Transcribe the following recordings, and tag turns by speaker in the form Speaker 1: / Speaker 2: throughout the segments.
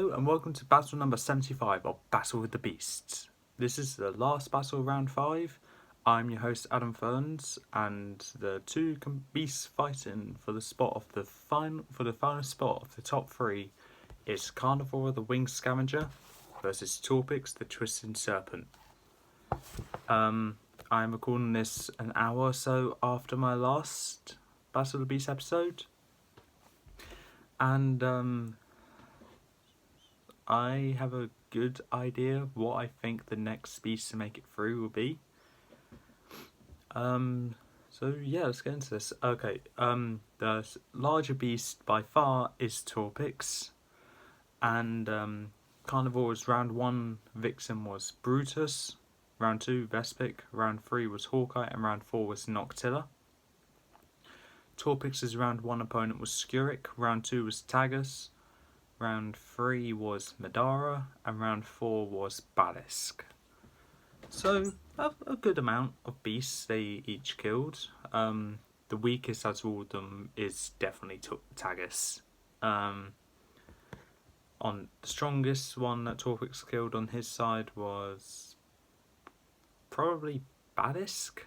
Speaker 1: Hello and welcome to battle number 75 of Battle with the Beasts. This is the last battle of round 5. I'm your host Adam Ferns, and the two beasts fighting for the final spot of the top 3 is Carnivora the Winged Scavenger versus Torpix the Twisted Serpent. I'm recording this an hour or so after my last Battle of the Beasts episode, and I have a good idea of what I think the next beast to make it through will be. So yeah, let's get into this. Okay, the larger beast by far is Torpix, and Carnivora's round 1 vixen was Brutus, round 2 Vespic, round 3 was Hawkeye, and round 4 was Noctilla. Torpix's round 1 opponent was Skuric, round 2 was Tagus, round 3 was Madara, and round 4 was Balisk. So, a good amount of beasts they each killed. The weakest out of all of them is definitely Tagus. On the strongest one that Torpix killed on his side was probably Balisk.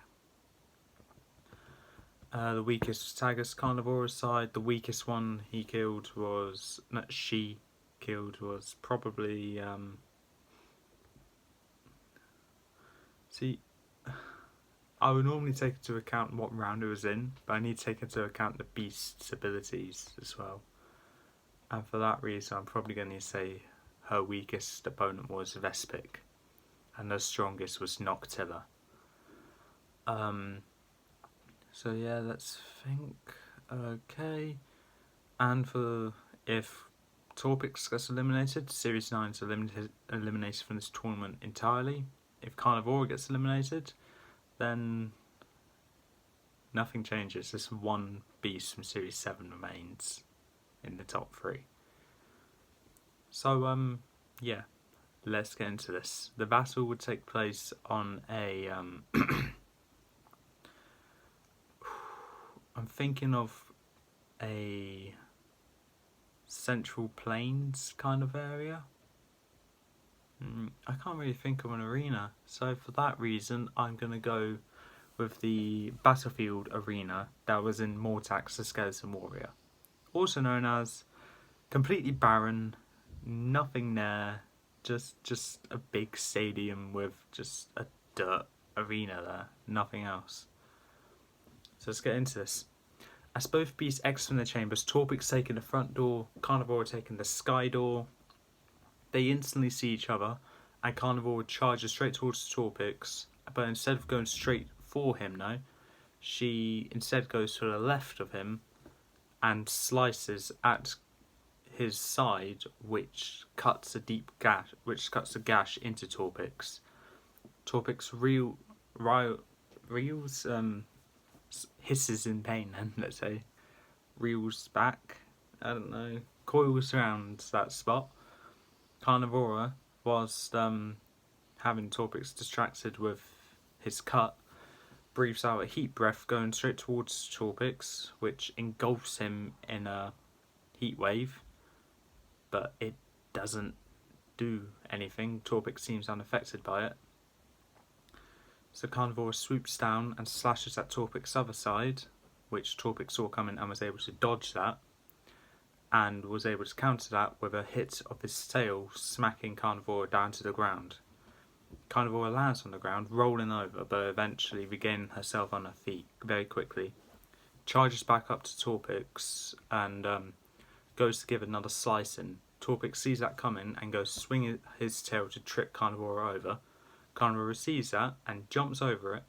Speaker 1: The weakest was Tagus. Carnivora's side, the weakest one she killed was probably see, I would normally take into account what round it was in, but I need to take into account the beast's abilities as well. And for that reason, I'm probably going to say her weakest opponent was Vespic, and her strongest was Noctilla. So yeah, let's think. Okay, and if Torpix gets eliminated, Series 9 is eliminated from this tournament entirely. If Carnivora gets eliminated, then nothing changes. This one beast from Series 7 remains in the top 3. So yeah, let's get into this. The battle would take place on a I'm thinking of a Central Plains kind of area. I can't really think of an arena, so for that reason I'm going to go with the battlefield arena that was in Mortax the Skeleton Warrior, also known as completely barren, nothing there, just a big stadium with just a dirt arena there, nothing else. So let's get into this. As both beasts exit from their chambers, Torpix taking the front door, Carnivora taking the sky door. They instantly see each other, and Carnivora charges straight towards Torpix, but instead of going straight for him now, she instead goes to the left of him and slices at his side, which cuts a gash into Torpix. Torpix reels, hisses in pain, and let's say reels back, coils around that spot. Carnivora, whilst having Torpix distracted with his cut, breathes out a heat breath going straight towards Torpix, which engulfs him in a heat wave, but it doesn't do anything. Torpix seems unaffected by it. So Carnivora swoops down and slashes at Torpix's other side, which Torpix saw coming and was able to dodge that, and was able to counter that with a hit of his tail, smacking Carnivora down to the ground. Carnivora lands on the ground, rolling over, but eventually regaining herself on her feet very quickly, charges back up to Torpix and goes to give another slice in. Torpix sees that coming and goes swinging his tail to trip Carnivora over. Carnivora sees that and jumps over it.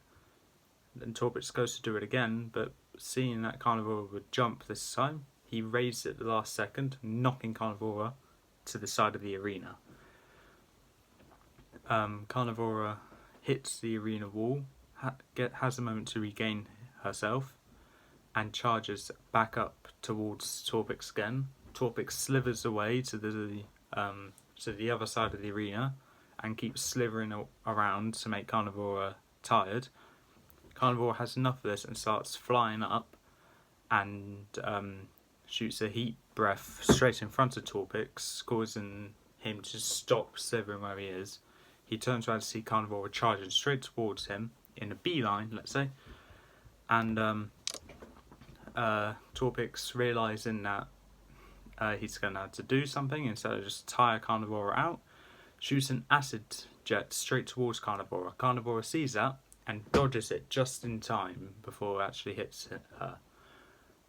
Speaker 1: Then Torpix goes to do it again, but seeing that Carnivora would jump this time, he raised it at the last second, knocking Carnivora to the side of the arena. Carnivora hits the arena wall, has a moment to regain herself, and charges back up towards Torpix again. Torpix slithers away to the other side of the arena and keeps slithering around to make Carnivora tired. Carnivora has enough of this and starts flying up and shoots a heat breath straight in front of Torpix, causing him to stop slithering where he is. He turns around to see Carnivora charging straight towards him in a beeline, let's say, and Torpix, realising that he's going to have to do something instead of just tire Carnivora out, shoots an acid jet straight towards Carnivora. Carnivora sees that and dodges it just in time before it actually hits her.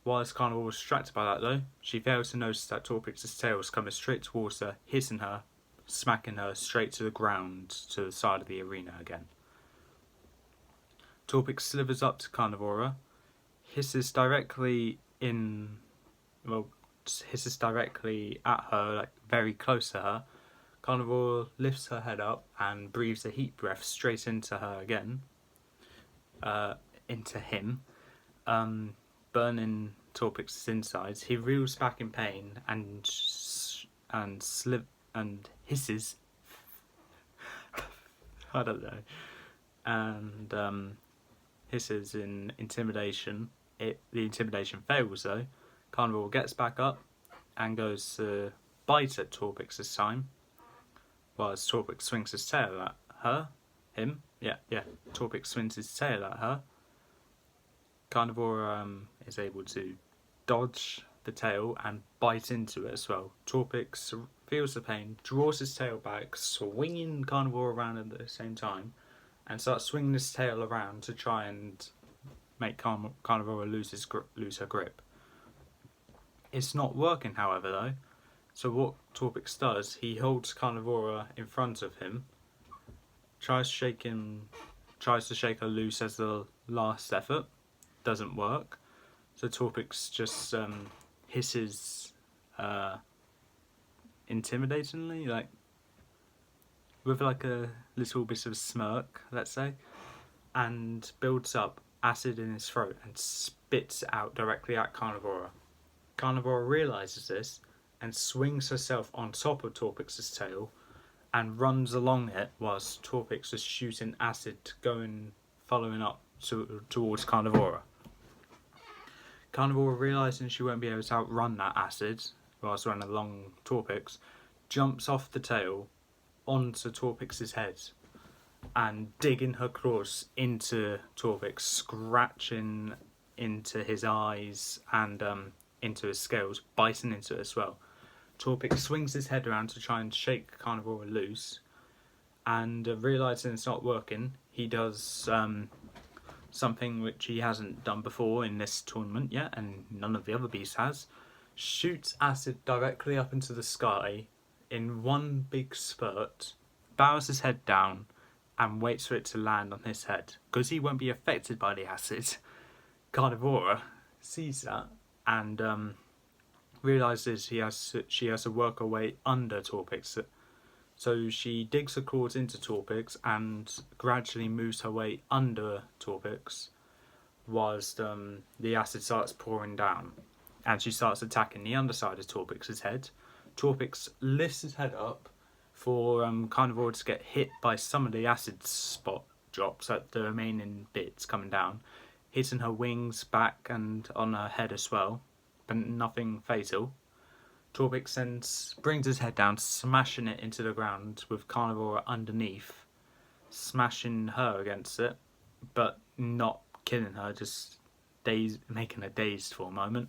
Speaker 1: Whilst Carnivora was distracted by that though, she fails to notice that Torpix's tail is coming straight towards her, hitting her, smacking her straight to the ground to the side of the arena again. Torpix slithers up to Carnivora, hisses directly at her, like very close to her. Carnivora lifts her head up and breathes a heat breath straight into her again, into him, burning Torpix's insides. He reels back in pain and hisses. I don't know. And hisses in intimidation. The intimidation fails though. Carnivore gets back up and goes to bite at Torpix this time, whilst Torpix swings his tail at her. Torpix swings his tail at her. Carnivore is able to dodge the tail and bite into it as well. Torpix feels the pain, draws his tail back, swinging Carnivore around at the same time, and starts swinging his tail around to try and make Carnivora lose her grip. It's not working, however, though. So what Torpix does, he holds Carnivora in front of him, tries to shake her loose as the last effort. Doesn't work. So Torpix just hisses intimidatingly, like with like a little bit of a smirk, let's say, and builds up acid in his throat and spits it out directly at Carnivora. Carnivora realises this and swings herself on top of Torpix's tail and runs along it whilst Torpix is shooting acid following up towards Carnivora. Carnivora, realising she won't be able to outrun that acid whilst running along Torpix, jumps off the tail onto Torpix's head and digging her claws into Torpix, scratching into his eyes and into his scales, biting into it as well. Torpix swings his head around to try and shake Carnivora loose, and realising it's not working, he does something which he hasn't done before in this tournament yet, and none of the other beasts has. Shoots acid directly up into the sky in one big spurt, bows his head down, and waits for it to land on his head. Because he won't be affected by the acid, Carnivora sees that and realises she has to work her way under Torpix. So she digs her claws into Torpix and gradually moves her way under Torpix whilst the acid starts pouring down. And she starts attacking the underside of Torpix's head. Torpix lifts his head up for Carnivora to get hit by some of the acid spot drops, like the remaining bits coming down, hitting her wings, back and on her head as well, but nothing fatal. Torpix then brings his head down, smashing it into the ground with Carnivora underneath, smashing her against it, but not killing her, just making her dazed for a moment.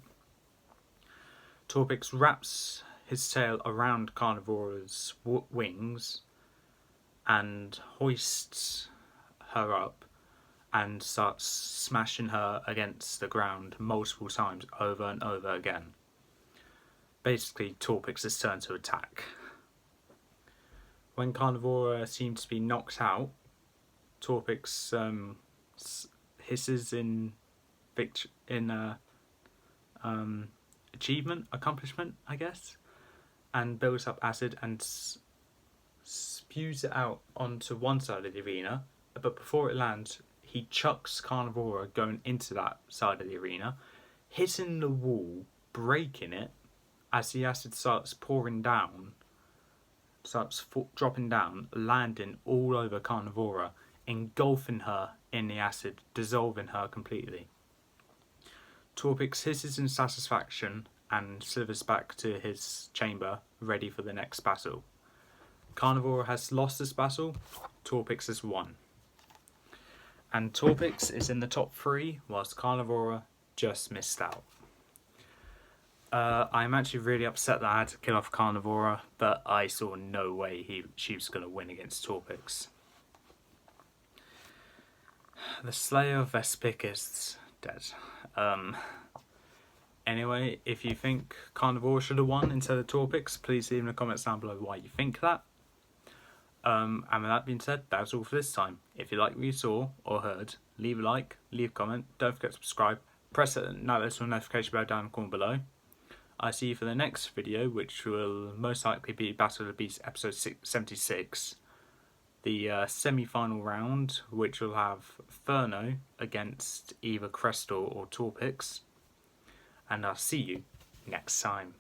Speaker 1: Torpix wraps his tail around Carnivora's wings and hoists her up and starts smashing her against the ground multiple times over and over again. Basically, Torpix's turn to attack. When Carnivora seems to be knocked out, Torpix hisses in accomplishment, I guess, and builds up acid and spews it out onto one side of the arena. But before it lands, he chucks Carnivora going into that side of the arena, hitting the wall, breaking it, as the acid starts pouring down, dropping down, landing all over Carnivora, engulfing her in the acid, dissolving her completely. Torpix hisses in satisfaction and slithers back to his chamber, ready for the next battle. Carnivora has lost this battle, Torpix has won. And Torpix is in the top 3, whilst Carnivora just missed out. I'm actually really upset that I had to kill off Carnivora, but I saw no way she was going to win against Torpix. The Slayer of Vespic is dead. Anyway, if you think Carnivora should have won instead of Torpix, please leave in the comments down below why you think that. And with that being said, that's all for this time. If you like what you saw or heard, leave a like, leave a comment, don't forget to subscribe, press that little notification bell down in the corner below. I see you for the next video, which will most likely be Battle of the Beast episode 76, the semi-final round, which will have Furno against either Crystal or Torpix. And I'll see you next time.